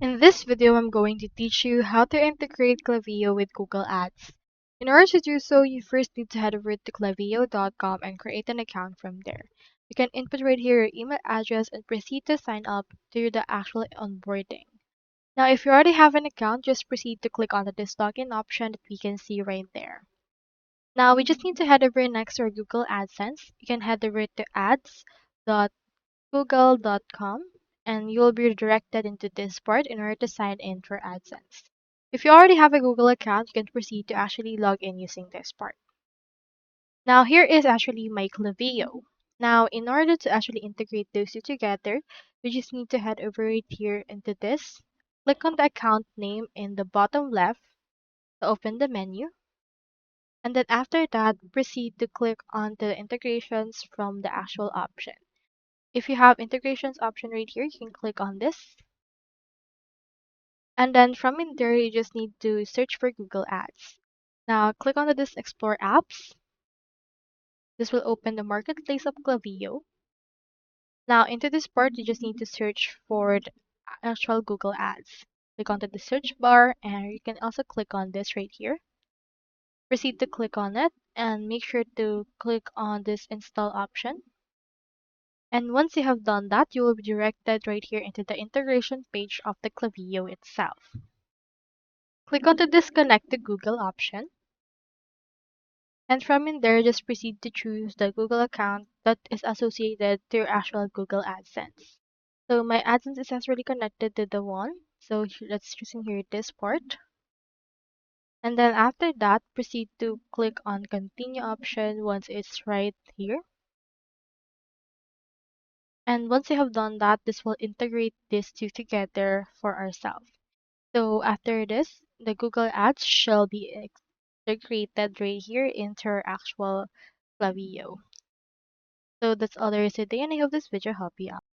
In this video, I'm going to teach you how to integrate Klaviyo with Google Ads. In order to do so, you first need to head over to klaviyo.com and create an account from there. You can input right here your email address and proceed to sign up to the actual onboarding. Now, if you already have an account, just proceed to click on the this login option that we can see right there. Now, we just need to head over next to our Google AdSense. You can head over to ads.google.com and you will be redirected into this part in order to sign in for AdSense. If you already have a Google account, you can proceed to actually log in using this part. Now here is actually my Klaviyo. Now in order to actually integrate those two together, we just need to head over right here into this. Click on the account name in the bottom left to open the menu. And then after that, proceed to click on the integrations from the actual option. If you have integrations option right here, you can click on this. And then from in there, you just need to search for Google Ads. Now click on this Explore Apps. This will open the marketplace of Klaviyo. Now into this part, you just need to search for the actual Google Ads. Click onto the search bar and you can also click on this right here. Proceed to click on it and make sure to click on this install option. And once you have done that, you will be directed right here into the integration page of the Klaviyo itself. Click on the disconnect to Google option. And from in there, just proceed to choose the Google account that is associated to your actual Google AdSense. So my AdSense is actually connected to the one. So let's choose in here this part. And then after that, proceed to click on continue option once it's right here. And once you have done that, this will integrate these two together for ourselves. So after this, the Google Ads shall be integrated right here into our actual Klaviyo. So that's all there is today, and I hope this video helped you out.